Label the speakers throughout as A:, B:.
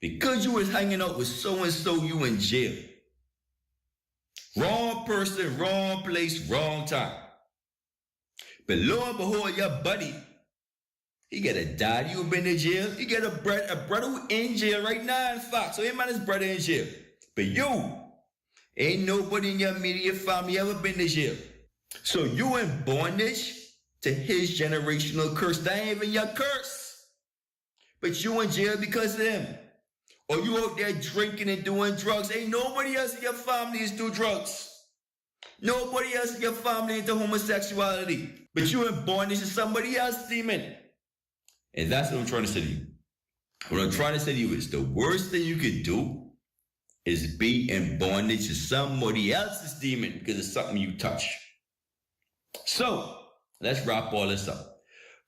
A: Because you was hanging out with so-and-so, you in jail. Wrong person, wrong place, wrong time. But lo and behold, your buddy, he got a dad who been in jail. He got a brother who in jail right now, in fact. So him and his brother in jail. But you, ain't nobody in your immediate family ever been to jail. So you in bondage to his generational curse. That ain't even your curse. But you in jail because of him. Or you out there drinking and doing drugs. Ain't nobody else in your family is do drugs. Nobody else in your family into homosexuality. But you in bondage to somebody else, demon. And that's what I'm trying to say to you. What I'm trying to say to you is the worst thing you could do is be in bondage to somebody else's demon because it's something you touch. So, let's wrap all this up.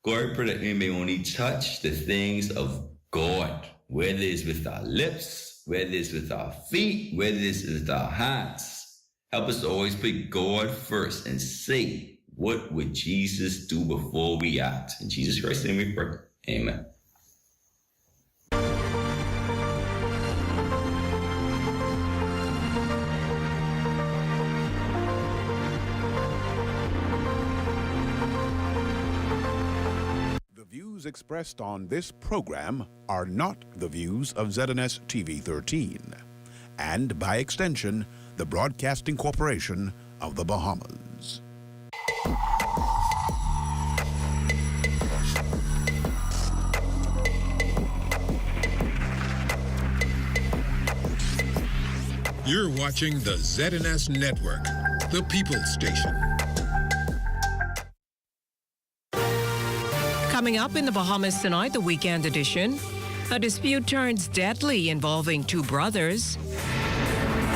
A: God, pray that we may only touch the things of God, whether it's with our lips, whether it's with our feet, whether it's with our hands. Help us to always put God first and say, what would Jesus do before we act? In Jesus Christ's name we pray. Amen.
B: The views expressed on this program are not the views of ZNS TV 13 and, by extension, the Broadcasting Corporation of the Bahamas.
C: You're watching the ZNS Network, the People's Station.
D: Coming up in the Bahamas tonight, the weekend edition, a dispute turns deadly involving two brothers.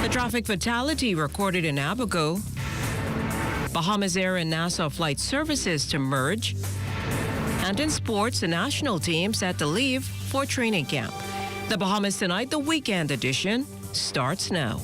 D: A traffic fatality recorded in Abaco. Bahamas Air and Nassau flight services to merge. And in sports, the national team set to leave for training camp. The Bahamas Tonight, the weekend edition, starts now.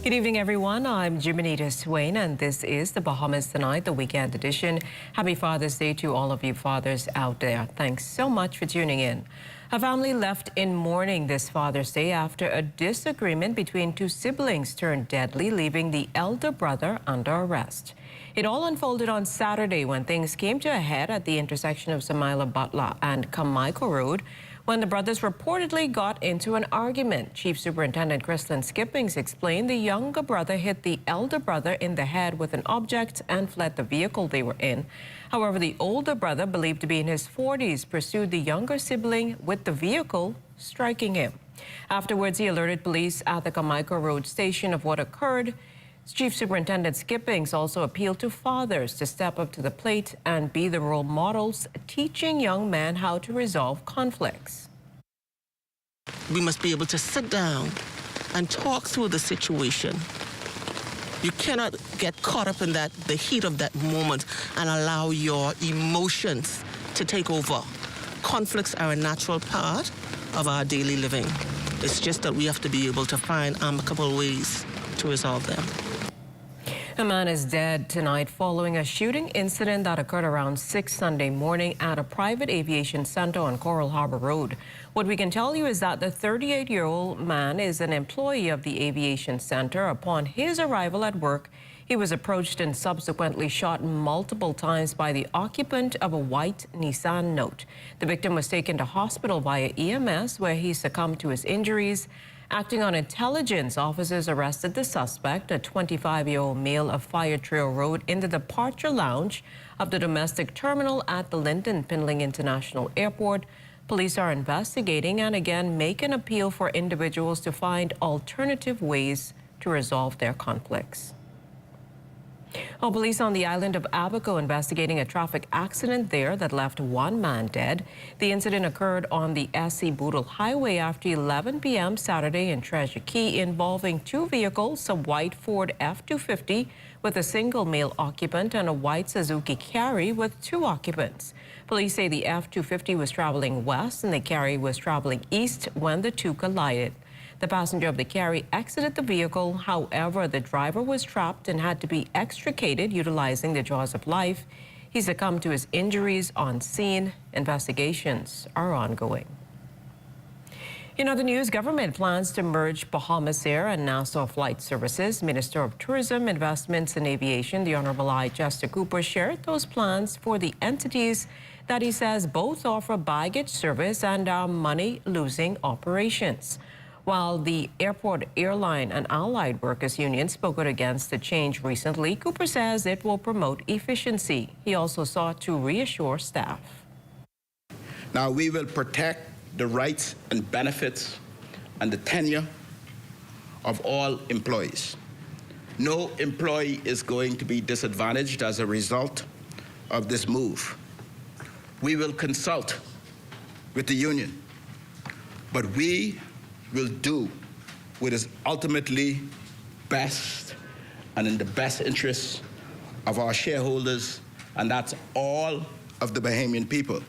D: Good evening, everyone. I'm Jimenita Swain, and this is the Bahamas Tonight, the weekend edition. Happy Father's Day to all of you fathers out there. Thanks so much for tuning in. A family left in mourning this Father's Day after a disagreement between two siblings turned deadly, leaving the elder brother under arrest. It all unfolded on Saturday when things came to a head at the intersection of Samaila Butler and Carmichael Road, when the brothers reportedly got into an argument. Chief Superintendent Kristlyn Skippings explained the younger brother hit the elder brother in the head with an object and fled the vehicle they were in. However, the older brother, believed to be in his 40s, pursued the younger sibling with the vehicle, striking him. Afterwards, he alerted police at the Carmichael Road station of what occurred. Chief Superintendent Skippings also appealed to fathers to step up to the plate and be the role models, teaching young men how to resolve conflicts.
E: We must be able to sit down and talk through the situation. You cannot get caught up in the heat of that moment and allow your emotions to take over. Conflicts are a natural part of our daily living. It's just that we have to be able to find amicable ways to resolve them.
D: A man is dead tonight following a shooting incident that occurred around 6 Sunday morning at a private aviation center on Coral Harbor Road. What we can tell you is that the 38-year-old man is an employee of the aviation center. Upon his arrival at work, he was approached and subsequently shot multiple times by the occupant of a white Nissan Note. The victim was taken to hospital via EMS, where he succumbed to his injuries. Acting on intelligence, officers arrested the suspect, a 25-year-old male of Fire Trail Road, in the departure lounge of the domestic terminal at the Lyndon Pinling International Airport. Police are investigating and again make an appeal for individuals to find alternative ways to resolve their conflicts. Police on the island of Abaco investigating a traffic accident there that left one man dead. The incident occurred on the SC Boodle Highway after 11 p.m. Saturday in Treasure Key, involving two vehicles, a white Ford F-250 with a single male occupant and a white Suzuki Carry with two occupants. Police say the F-250 was traveling west and the Carry was traveling east when the two collided. The passenger of the Carry exited the vehicle. However, the driver was trapped and had to be extricated utilizing the jaws of life. He succumbed to his injuries on scene. Investigations are ongoing. In other news, government plans to merge Bahamas Air and Nassau Flight Services. Minister of Tourism, Investments and Aviation, the Honorable I. Chester Cooper, shared those plans for the entities that he says both offer baggage service and are money-losing operations. While the Airport Airline and Allied Workers Union spoke out against the change recently, Cooper says it will promote efficiency. He also sought to reassure staff.
F: Now, we will protect the rights and benefits and the tenure of all employees. No employee is going to be disadvantaged as a result of this move. We will consult with the union, but we will do what is ultimately best and in the best interests of our shareholders, and that's all of the Bahamian people.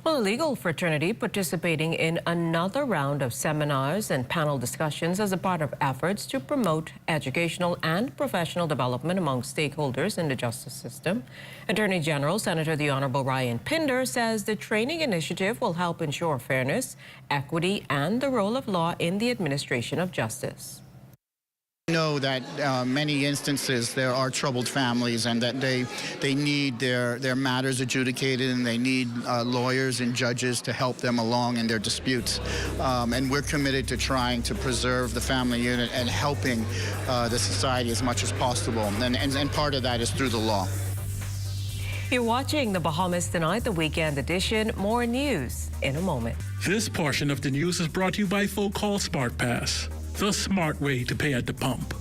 D: Well, a legal fraternity participating in another round of seminars and panel discussions as a part of efforts to promote educational and professional development among stakeholders in the justice system. Attorney General Senator the Honorable Ryan Pinder says the training initiative will help ensure fairness, equity, and the role of law in the administration of justice.
G: Know that many instances there are troubled families and that they need their matters adjudicated, and they need lawyers and judges to help them along in their disputes. And we're committed to trying to preserve the family unit and helping the society as much as possible. And part of that is through the law.
D: You're watching the Bahamas Tonight, the weekend edition. More news in a moment.
H: This portion of the news is brought to you by Full Call Smart Pass, the smart way to pay at the pump.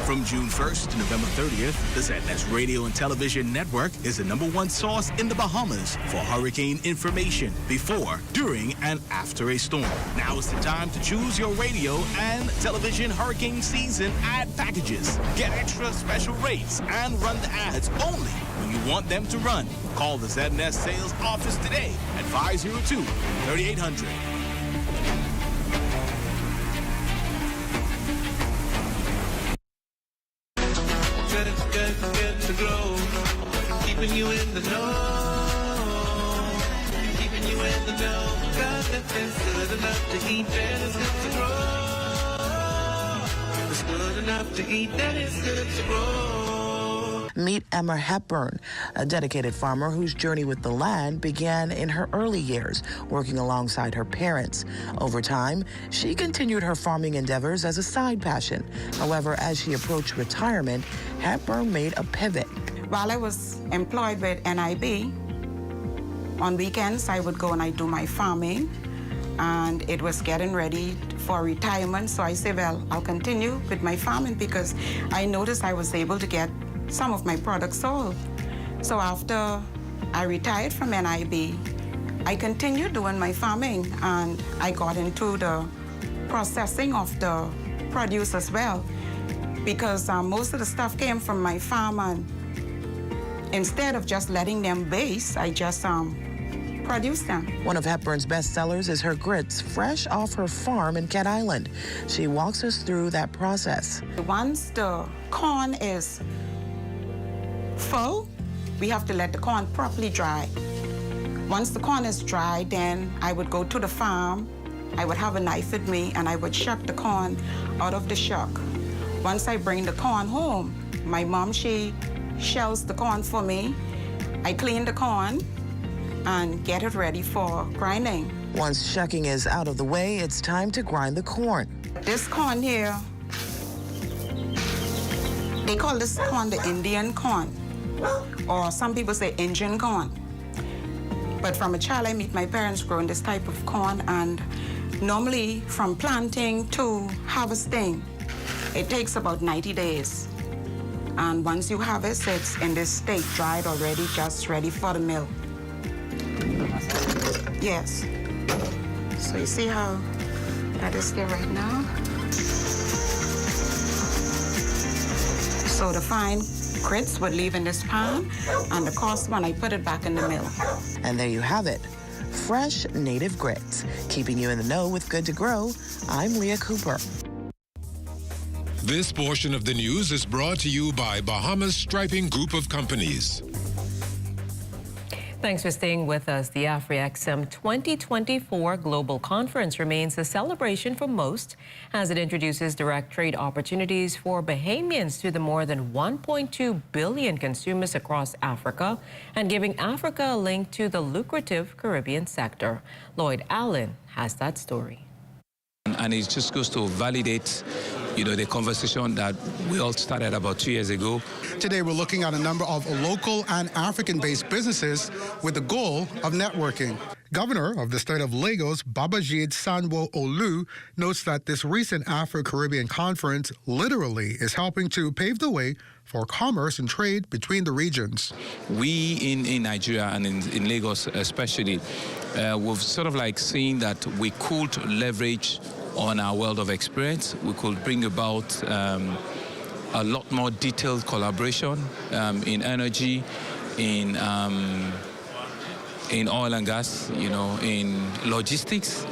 I: From June 1st to November 30th, the ZNS Radio and Television Network is the #1 source in the Bahamas for hurricane information before, during, and after a storm. Now is the time to choose your radio and television hurricane season ad packages. Get extra special rates and run the ads only when you want them to run. Call the ZNS sales office today at 502-3800.
J: Get to glow, keeping you in the know, keeping you in the know. God, it's good enough to eat, and it's good to grow. It's good enough to eat, and it's good to grow.
E: Meet Emma Hepburn, a dedicated farmer whose journey with the land began in her early years, working alongside her parents. Over time, she continued her farming endeavors as a side passion. However, as she approached retirement, Hepburn made a pivot.
K: While I was employed with NIB, on weekends I would go and I'd do my farming, and it was getting ready for retirement, so I said, well, I'll continue with my farming because I noticed I was able to get some of my products sold. So after I retired from NIB, I continued doing my farming, and I got into the processing of the produce as well, because most of the stuff came from my farm, and instead of just letting them base, I just produce them.
E: One of Hepburn's best sellers is her grits, fresh off her farm in Cat Island. She walks us through that process.
K: Once the corn is full, we have to let the corn properly dry. Once the corn is dry, then I would go to the farm. I would have a knife with me, and I would shuck the corn out of the shuck. Once I bring the corn home, my mom, she shells the corn for me. I clean the corn and get it ready for grinding.
E: Once shucking is out of the way, it's time to grind the corn.
K: This corn here, they call this corn the Indian corn, or some people say Indian corn. But from a child, I meet my parents growing this type of corn, and normally from planting to harvesting, it takes about 90 days. And once you harvest, it's in this state, dried already, just ready for the mill. Yes. So you see how that is there right now? So the fine grits would leave in this pan, and the coarse one, I put it back in the mill.
L: And there you have it. Fresh native grits. Keeping you in the know with Good to Grow, I'm Leah Cooper.
C: This portion of the news is brought to you by Bahamas Striping Group of Companies.
D: Thanks for staying with us. The AfriXM 2024 Global Conference remains a celebration for most as it introduces direct trade opportunities for Bahamians to the more than 1.2 billion consumers across Africa and giving Africa a link to the lucrative Caribbean sector. Lloyd Allen has that story.
M: And it just goes to validate, the conversation that we all started about 2 years ago.
N: Today, we're looking at a number of local and African-based businesses with the goal of networking. Governor of the state of Lagos, Babajide Sanwo-Olu, notes that this recent Afro-Caribbean conference literally is helping to pave the way for commerce and trade between the regions.
M: We in Nigeria and in Lagos especially, we've sort of like seen that we could leverage on our world of experience. We could bring about a lot more detailed collaboration in energy, in oil and gas, in logistics.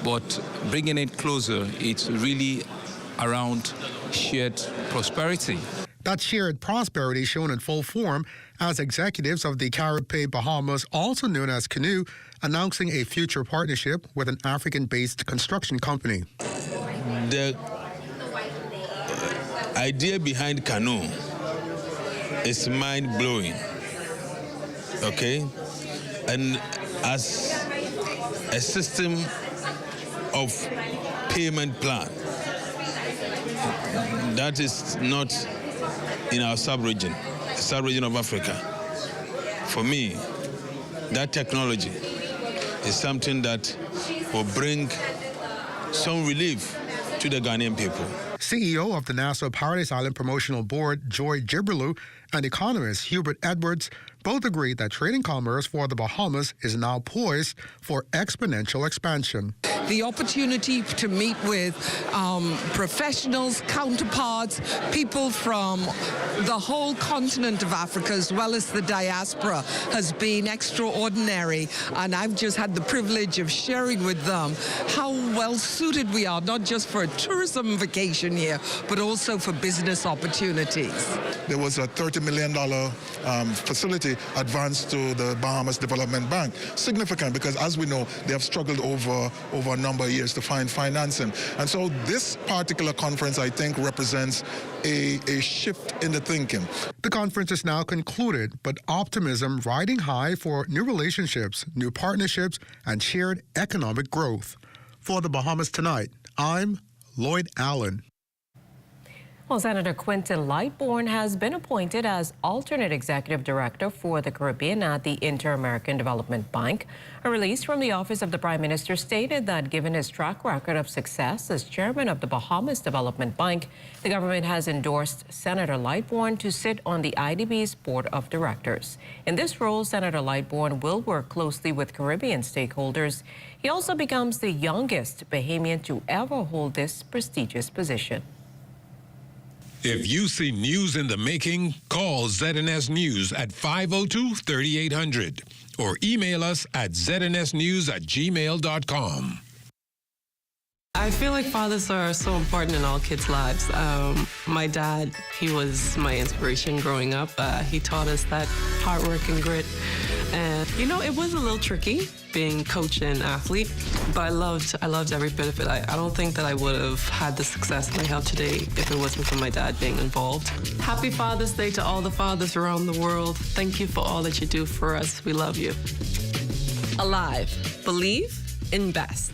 M: But bringing it closer, it's really around shared prosperity.
N: That shared prosperity shown in full form as executives of the Caribbean Bahamas, also known as Canoe, announcing a future partnership with an African-based construction company.
O: The idea behind Canoe is mind-blowing, okay? And as a system of payment plan, that is not in our sub-region of Africa. For me, that technology is something that will bring some relief to the Ghanaian people.
N: CEO of the Nassau Paradise Island Promotional Board, Joy Jibrilu, and economist Hubert Edwards both agree that trade and commerce for the Bahamas is now poised for exponential expansion.
P: The opportunity to meet with professionals, counterparts, people from the whole continent of Africa as well as the diaspora has been extraordinary. And I've just had the privilege of sharing with them how well suited we are, not just for a tourism vacation here, but also for business opportunities.
Q: There was a $30 million facility advanced to the Bahamas Development Bank. Significant because, as we know, they have struggled over a number of years to find financing. And so this particular conference, I think, represents a shift in the thinking.
N: The conference is now concluded, but optimism riding high for new relationships, new partnerships, and shared economic growth. For the Bahamas Tonight, I'm Lloyd Allen.
D: Well, Senator Quintin Lightbourne has been appointed as alternate executive director for the Caribbean at the Inter-American Development Bank. A release from the Office of the Prime Minister stated that given his track record of success as chairman of the Bahamas Development Bank, the government has endorsed Senator Lightbourne to sit on the IDB's board of directors. In this role, Senator Lightbourne will work closely with Caribbean stakeholders. He also becomes the youngest Bahamian to ever hold this prestigious position.
C: If you see news in the making, call ZNS News at 502-3800 or email us at znsnews@gmail.com.
R: I feel like fathers are so important in all kids' lives. My dad, he was my inspiration growing up. He taught us that hard work and grit. And, it was a little tricky being coach and athlete, but I loved every bit of it. I don't think that I would have had the success that I have today if it wasn't for my dad being involved. Happy Father's Day to all the fathers around the world. Thank you for all that you do for us. We love you. Alive. Believe. Invest.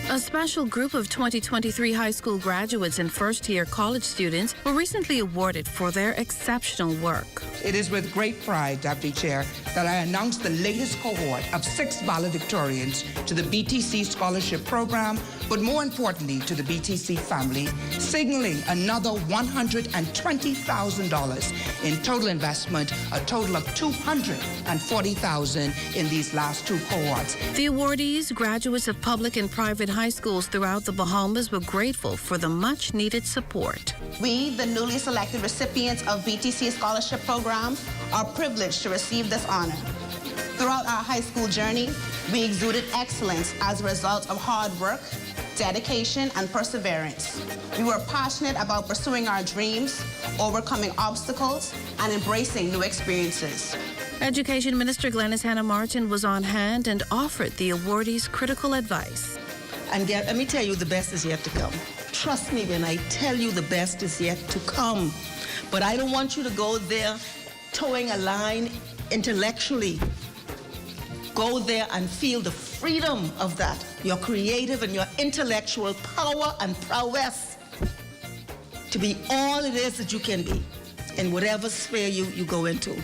S: A special group of 2023 high school graduates and first-year college students were recently awarded for their exceptional work.
T: It is with great pride, Deputy Chair, that I announce the latest cohort of 6 valedictorians to the BTC Scholarship Program, but more importantly to the BTC family, signaling another $120,000 in total investment, a total of $240,000 in these last 2 cohorts.
S: The awardees, graduates of public and private high schools throughout the Bahamas, were grateful for the much-needed support.
U: We, the newly selected recipients of BTC Scholarship Program, are privileged to receive this honor. Throughout our high school journey, we exuded excellence as a result of hard work, dedication, and perseverance. We were passionate about pursuing our dreams, overcoming obstacles, and embracing new experiences.
S: Education Minister Glenys Hannah Martin was on hand and offered the awardees critical advice.
E: And let me tell you, the best is yet to come. Trust me when I tell you the best is yet to come. But I don't want you to go there towing a line intellectually. Go there and feel the freedom of that, your creative and your intellectual power and prowess to be all it is that you can be in whatever sphere you go into.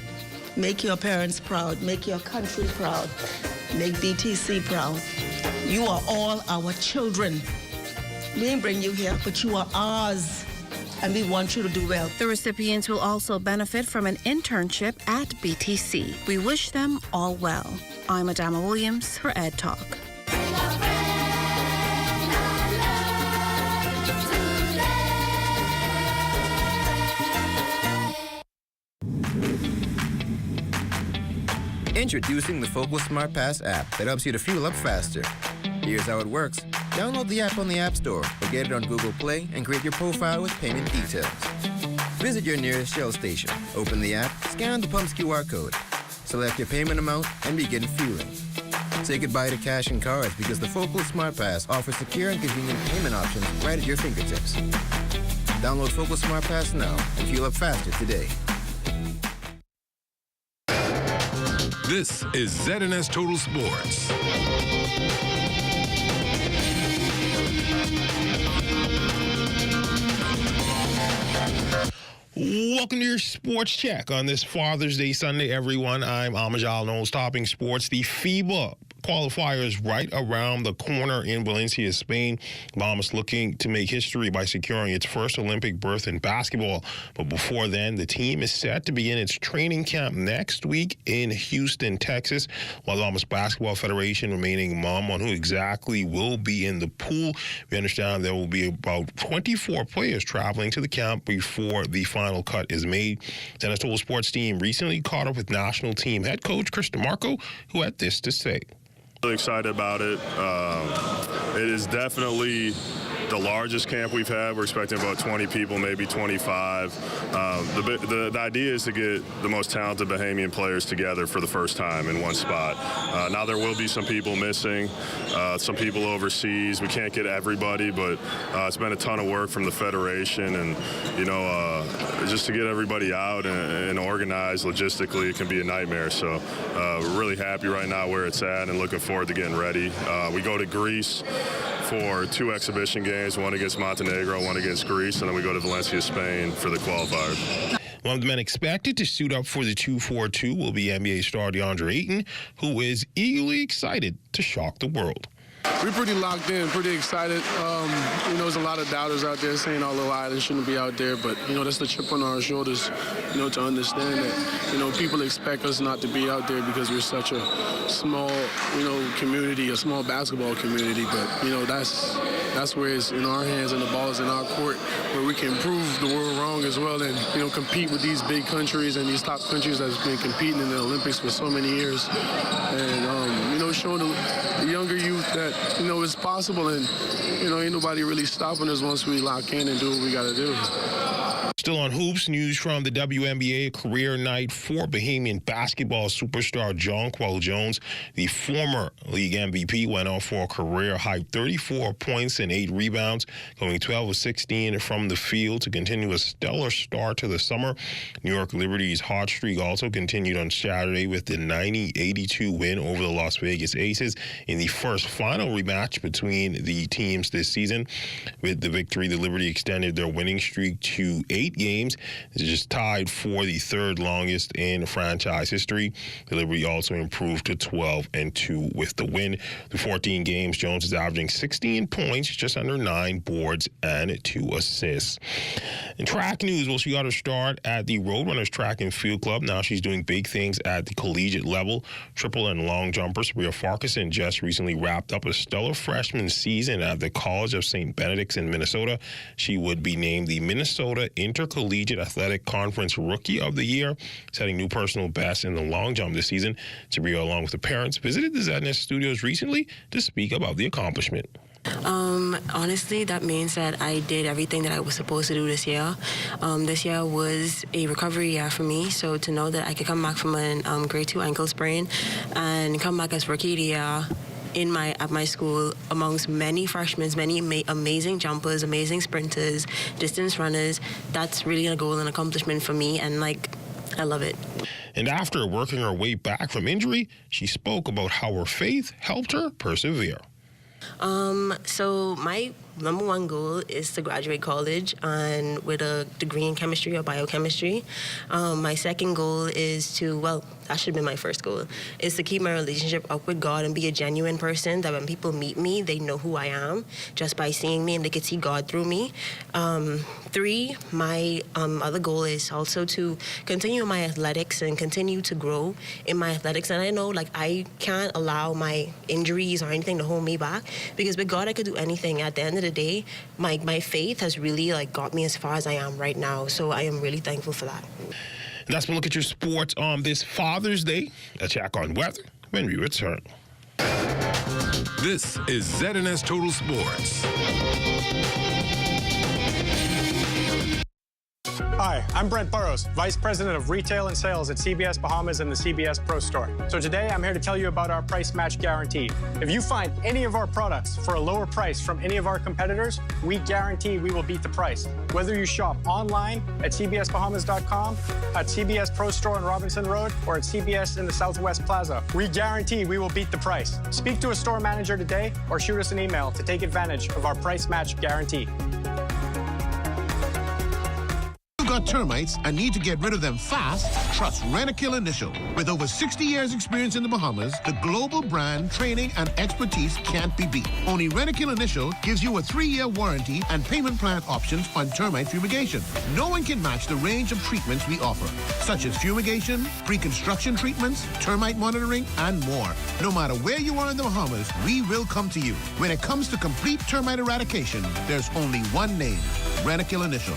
E: Make your parents proud, make your country proud, make BTC proud. You are all our children. We didn't bring you here, but you are ours, and we want you to do well.
S: The recipients will also benefit from an internship at BTC. We wish them all well. I'm Adama Williams for Ed Talk.
V: Introducing the Focal Smart Pass app that helps you to fuel up faster. Here's how it works. Download the app on the App Store or get it on Google Play and create your profile with payment details. Visit your nearest Shell station, open the app, scan the pump's QR code, select your payment amount, and begin fueling. Say goodbye to cash and cards because the Focal Smart Pass offers secure and convenient payment options right at your fingertips. Download Focal Smart Pass now and fuel up faster today.
C: This is ZNS Total Sports.
W: Welcome to your sports check on this Father's Day Sunday, everyone. I'm Amajal Knowles, topping sports. The FIBA qualifiers right around the corner in Valencia, Spain. Bahamas looking to make history by securing its first Olympic berth in basketball. But before then, the team is set to begin its training camp next week in Houston, Texas, while the Bahamas Basketball Federation remaining mum on who exactly will be in the pool. We understand there will be about 24 players traveling to the camp before the final cut is made. The Total Sports team recently caught up with national team head coach Chris DeMarco, who had this to say.
X: Really excited about it. It is definitely the largest camp we've had. We're expecting about 20 people, maybe 25. The idea is to get the most talented Bahamian players together for the first time in one spot. Now there will be some people missing, some people overseas. We can't get everybody, but it's been a ton of work from the Federation, and just to get everybody out and organized logistically, it can be a nightmare. So we're really happy right now where it's at and looking forward to getting ready. We go to Greece for 2 exhibition games, one against Montenegro, one against Greece, and then we go to Valencia, Spain for the qualifiers.
W: One of the men expected to suit up for the 2-4-2 will be NBA star DeAndre Ayton, who is eagerly excited to shock the world.
Y: We're pretty locked in, pretty excited. There's a lot of doubters out there saying our little island shouldn't be out there, but, that's the chip on our shoulders, to understand that, people expect us not to be out there because we're such a small, community, a small basketball community, but, that's where it's in our hands and the ball is in our court, where we can prove the world wrong as well and, compete with these big countries and these top countries that's been competing in the Olympics for so many years. And, showing the younger youth that, it's possible and, ain't nobody really stopping us once we lock in and do what we got to do.
W: Still on hoops, news from the WNBA, career night for Bahamian basketball superstar Jonquel Jones. The former league MVP went on for a career-high 34 points and 8 rebounds, going 12 of 16 from the field to continue a stellar start to the summer. New York Liberty's hot streak also continued on Saturday with the 90-82 win over the Las Vegas Aces in the first final rematch between the teams this season. With the victory, the Liberty extended their winning streak to 8 games. It's just tied for the third longest in franchise history. The Liberty also improved to 12-2 with the win. Through 14 games, Jones is averaging 16 points, just under 9 boards, and 2 assists. In track news, well, she got her start at the Roadrunners Track and Field Club. Now she's doing big things at the collegiate level. Triple and long jumper Sabria Farquharson just recently wrapped up a stellar freshman season at the College of St. Benedict's in Minnesota. She would be named the Minnesota Intercollegiate Athletic Conference Rookie of the Year, setting new personal bests in the long jump this season. Sabria, along with the parents, visited the ZNS studios recently to speak about the accomplishment.
A: Honestly, that means that I did everything that I was supposed to do this year. This year was a recovery year for me, so to know that I could come back from a grade 2 ankle sprain and come back as rookie of the year at my school amongst many freshmen, many amazing jumpers, amazing sprinters, distance runners, that's really a goal and accomplishment for me, and I love it.
W: And after working her way back from injury, she spoke about how her faith helped her persevere.
A: So my number one goal is to graduate college and with a degree in chemistry or biochemistry. My second goal is to, that should be my first goal, is to keep my relationship up with God and be a genuine person that when people meet me, they know who I am just by seeing me and they can see God through me. 3, my other goal is also to continue my athletics and continue to grow in my athletics. And I know I can't allow my injuries or anything to hold me back because with God I could do anything. At the end of the day, my faith has really got me as far as I am right now. So I am really thankful for that.
W: And that's a look at your sports on this Father's Day. A check on weather when we return.
C: This is ZNS Total Sports.
B: Hi, I'm Brent Burrows, Vice President of Retail and Sales at CBS Bahamas and the CBS Pro Store. So today I'm here to tell you about our price match guarantee. If you find any of our products for a lower price from any of our competitors, we guarantee we will beat the price. Whether you shop online at cbsbahamas.com, at CBS Pro Store on Robinson Road, or at CBS in the Southwest Plaza, we guarantee we will beat the price. Speak to a store manager today or shoot us an email to take advantage of our price match guarantee.
F: Got termites and need to get rid of them fast? Trust Rentokil Initial. With over 60 years experience in the Bahamas, the global brand, training, and expertise can't be beat. Only Rentokil Initial gives you a 3-year warranty and payment plan options on termite fumigation. No one can match the range of treatments we offer, such as fumigation, pre-construction treatments, termite monitoring, and more. No matter where you are in the Bahamas, we will come to you. When it comes to complete termite eradication, there's only one name, Rentokil Initial.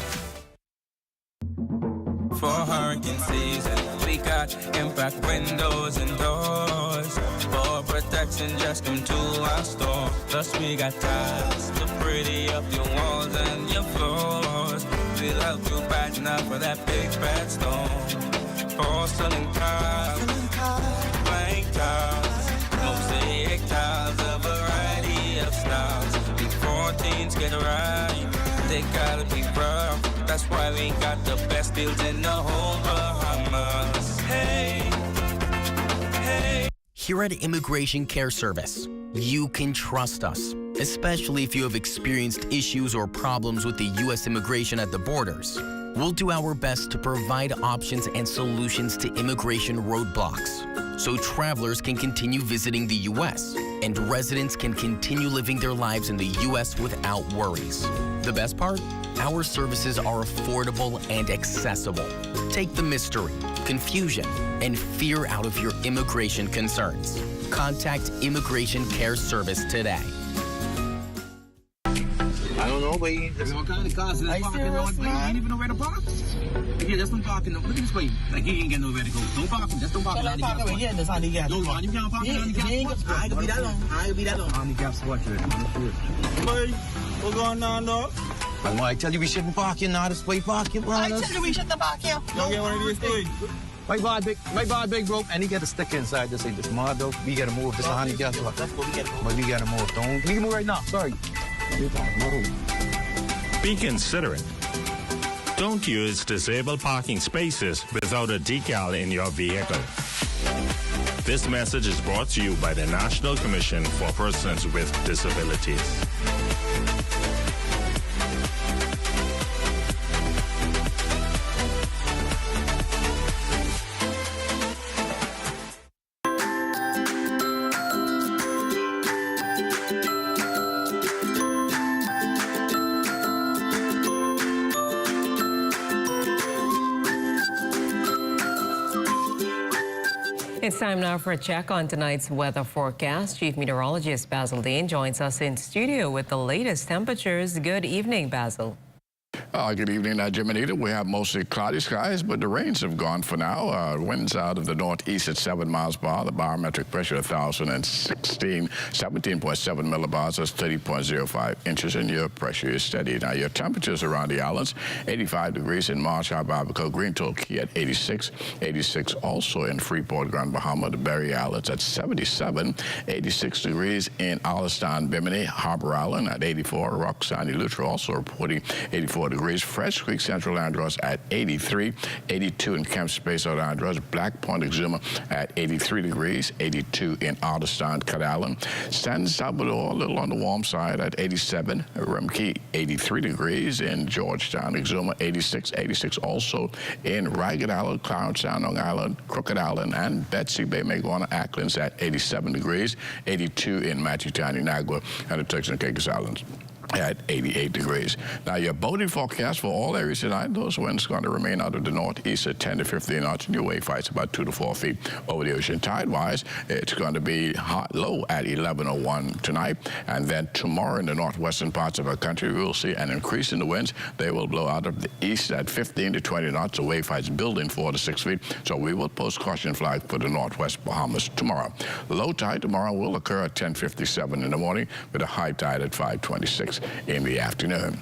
G: For hurricane season, we got impact windows and doors. For protection, just come to our store. Plus we got tiles to pretty up your walls and your floors. We'll help you brighten up for that big bad storm. Porcelain tiles, blank tiles, mosaic tiles, a variety of styles. Before teens get right, they gotta be rough. That's why we got the best deals in the whole Bahamas. Hey, hey.
H: Here at Immigration Care Service, you can trust us, especially if you have experienced issues or problems with the U.S. immigration at the borders. We'll do our best to provide options and solutions to immigration roadblocks, so travelers can continue visiting the U.S. and residents can continue living their lives in the U.S. without worries. The best part? Our services are affordable and accessible. Take the mystery, confusion, and fear out of your immigration concerns. Contact Immigration Care Service today.
Z: I don't know, but there's all kinds of cars in this parking lot. You ain't even know where to park. Okay, that's no parking. Look at this way. Like, you ain't get nowhere to go. Don't park him. Just don't park him. Don't park him here. That's handicap. No, man, you can't park him. I can be that long. I can be that long. Handicap spot, right? Boy, what's going on, dog? Man, I tell you we shouldn't park here now. This way park here, man.
U: I tell you we shouldn't park here.
Z: Don't get one of these things. My bad big broke, and he got a sticker inside. This ain't this mud though. We gotta move. This honey gas.
U: Let's go. We gotta move.
Z: But we gotta move. Don't. We can move right now. Sorry.
I: Be considerate. Don't use disabled parking spaces without a decal in your vehicle. This message is brought to you by the National Commission for Persons with Disabilities.
D: It's time now for a check on tonight's weather forecast. Chief Meteorologist Basil Dean joins us in studio with the latest temperatures. Good evening, Basil.
J: Good evening, Jiminita. We have mostly cloudy skies, but the rains have gone for now. Winds out of the northeast at 7 miles per hour. The barometric pressure 1,016, 17.7 millibars. That's 30.05 inches, and your pressure is steady. Now, your temperatures around the islands, 85 degrees in Marshall, Abaco, Green Toll Key at 86, 86 also in Freeport, Grand Bahama, the Berry Islands at 77, 86 degrees in Allenstown, Bimini, Harbor Island at 84, Rock Sandy Lutra also reporting 84 degrees. Fresh Creek, Central Andros at 83, 82 in Camp Space out Andros, Black Point, Exuma at 83 degrees, 82 in Alderstown, Cut Island, San Salvador, a little on the warm side at 87, Rumkey 83 degrees in Georgetown, Exuma 86, 86 also in Ragged Island, Clarence, Long Island, Crooked Island, and Betsy Bay, Maguana, Acklands at 87 degrees, 82 in Matchitown, Inagua, and the Turks and Caicos Islands at 88 degrees. Now, your boating forecast for all areas tonight, those winds going to remain out of the northeast at 10 to 15 knots, and your wave heights about 2 to 4 feet over the ocean. Tide-wise, it's going to be low at 11:01 tonight, and then tomorrow in the northwestern parts of our country, we will see an increase in the winds. They will blow out of the east at 15 to 20 knots, the wave heights building 4 to 6 feet, so we will post caution flag for the northwest Bahamas tomorrow. Low tide tomorrow will occur at 10:57 in the morning with a high tide at 5:26 in the afternoon.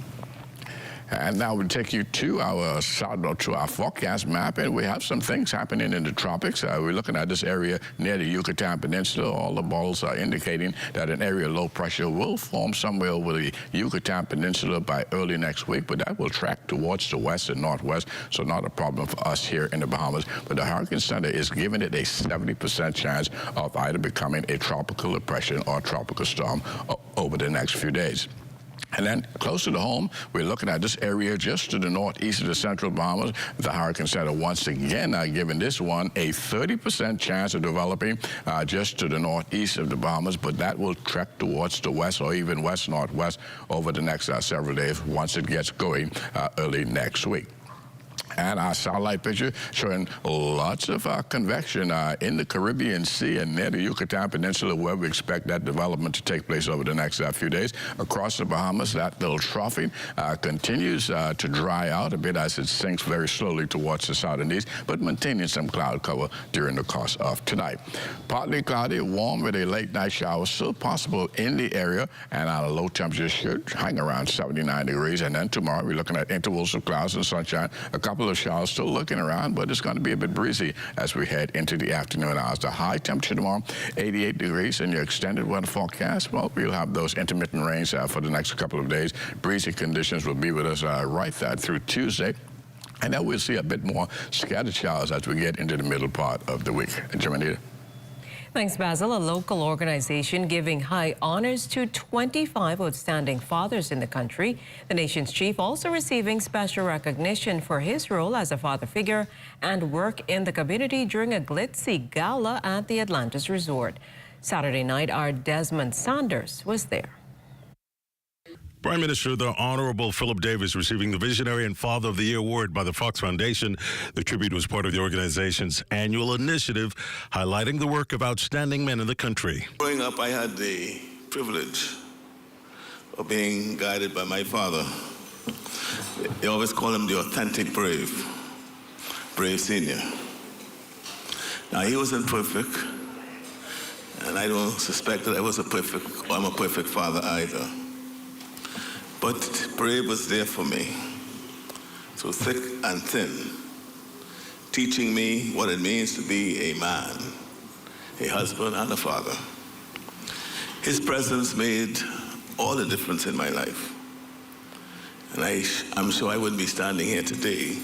J: And now we'll take you to our forecast map, and we have some things happening in the tropics. We're looking at this area near the Yucatan Peninsula. All the balls are indicating that an area of low pressure will form somewhere over the Yucatan Peninsula by early next week, but that will track towards the west and northwest, so not a problem for us here in the Bahamas. But the Hurricane Center is giving it a 70% chance of either becoming a tropical depression or a tropical storm over the next few days. And then closer to home, we're looking at this area just to the northeast of the central Bahamas. The Hurricane Center once again giving this one a 30% chance of developing just to the northeast of the Bahamas, but that will trek towards the west or even west-northwest over the next several days once it gets going early next week. And our satellite picture showing lots of convection in the Caribbean Sea and near the Yucatan Peninsula, where we expect that development to take place over the next few days. Across the Bahamas, that little trough continues to dry out a bit as it sinks very slowly towards the south and east, but maintaining some cloud cover during the course of tonight. Partly cloudy, warm with a late night shower still possible in the area, and our low temperatures should hang around 79 degrees. And then tomorrow, we're looking at intervals of clouds and sunshine. A couple of showers still looking around, but it's going to be a bit breezy as we head into the afternoon hours. The high temperature tomorrow, 88 degrees, and your extended weather forecast, well, we'll have those intermittent rains for the next couple of days. Breezy conditions will be with us right through Tuesday. And then we'll see a bit more scattered showers as we get into the middle part of the week. Jiminita.
D: Thanks, Basil. A local organization giving high honors to 25 outstanding fathers in the country. The nation's chief also receiving special recognition for his role as a father figure and work in the community during a glitzy gala at the Atlantis Resort. Saturday night, our Desmond Sanders was there.
K: Prime Minister, the Honorable Philip Davis, receiving the Visionary and Father of the Year Award by the Fox Foundation. The tribute was part of the organization's annual initiative highlighting the work of outstanding men in the country.
L: Growing up, I had the privilege of being guided by my father. They always call him the authentic brave senior. Now, he wasn't perfect, and I don't suspect that I'm a perfect father either. But Brave was there for me, through thick and thin, teaching me what it means to be a man, a husband, and a father. His presence made all the difference in my life. And I'm sure I wouldn't be standing here today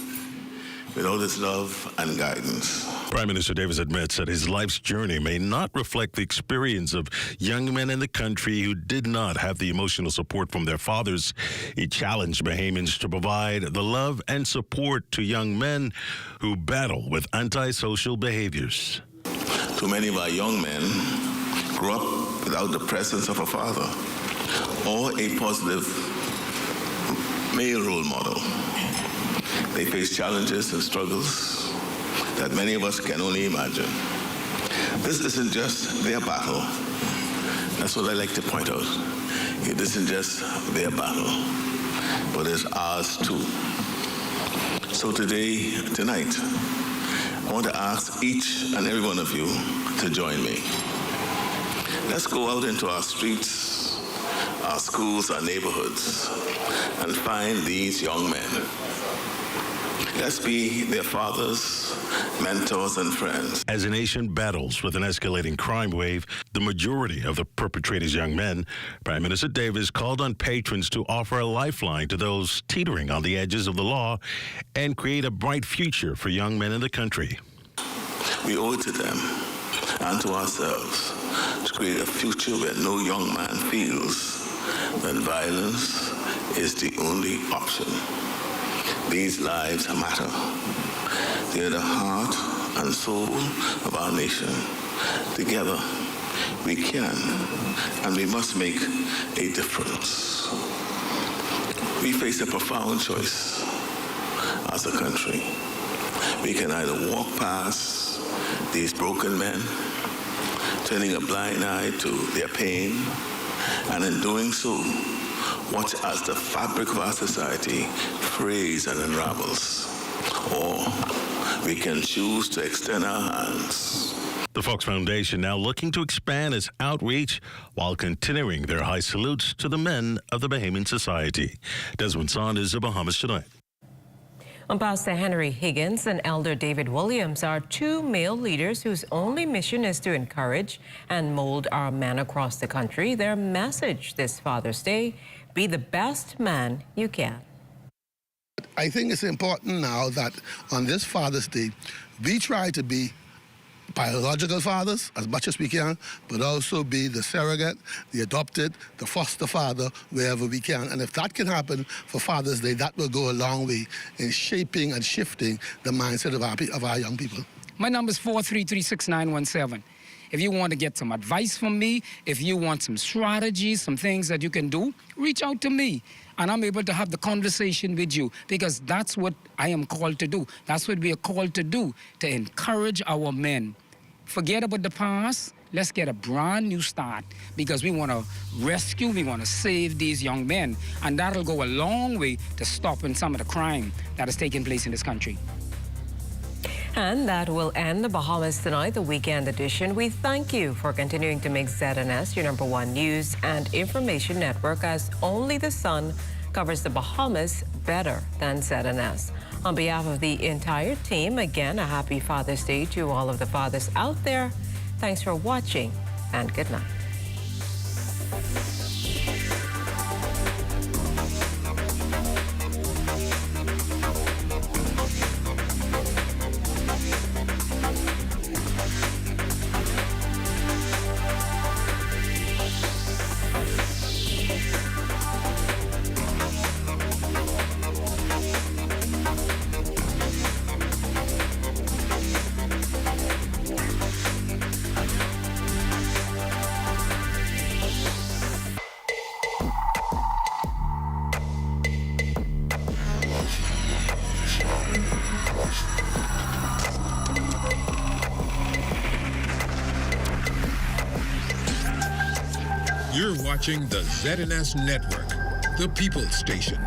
L: without his love and guidance.
K: Prime Minister Davis admits that his life's journey may not reflect the experience of young men in the country who did not have the emotional support from their fathers. He challenged Bahamians to provide the love and support to young men who battle with antisocial behaviors.
L: Too many of our young men grew up without the presence of a father or a positive male role model. They face challenges and struggles that many of us can only imagine. This isn't just their battle. That's what I like to point out. It isn't just their battle, but it's ours too. So tonight, I want to ask each and every one of you to join me. Let's go out into our streets, our schools, our neighborhoods, and find these young men. Let's be their fathers, mentors, and friends.
K: As a nation battles with an escalating crime wave, the majority of the perpetrators young men, Prime Minister Davis called on patrons to offer a lifeline to those teetering on the edges of the law and create a bright future for young men in the country.
L: We owe it to them and to ourselves to create a future where no young man feels that violence is the only option. These lives matter. They are the heart and soul of our nation. Together, we can and we must make a difference. We face a profound choice as a country. We can either walk past these broken men, turning a blind eye to their pain, and in doing so, watch as the fabric of our society frays and unravels. Or we can choose to extend our hands.
K: The Fox Foundation now looking to expand its outreach while continuing their high salutes to the men of the Bahamian society. Desmond Saunders of Bahamas Tonight.
D: Pastor Henry Higgins and Elder David Williams are two male leaders whose only mission is to encourage and mold our men across the country. Their message this Father's Day: be the best man you can.
M: I think it's important now that on this Father's Day, we try to be biological fathers as much as we can, but also be the surrogate, the adopted, the foster father wherever we can. And if that can happen for Father's Day, that will go a long way in shaping and shifting the mindset of our young people.
N: My number is 4336917. If you want to get some advice from me, if you want some strategies, some things that you can do, reach out to me. And I'm able to have the conversation with you, because that's what I am called to do. That's what we are called to do, to encourage our men. Forget about the past. Let's get a brand new start, because we want to rescue, we want to save these young men. And that'll go a long way to stopping some of the crime that is taking place in this country.
D: And that will end the Bahamas Tonight, the weekend edition. We thank you for continuing to make ZNS your #1 news and information network, as only the sun covers the Bahamas better than ZNS. On behalf of the entire team, again, a happy Father's Day to all of the fathers out there. Thanks for watching, and good night.
C: You're watching the ZNS Network, the People's Station.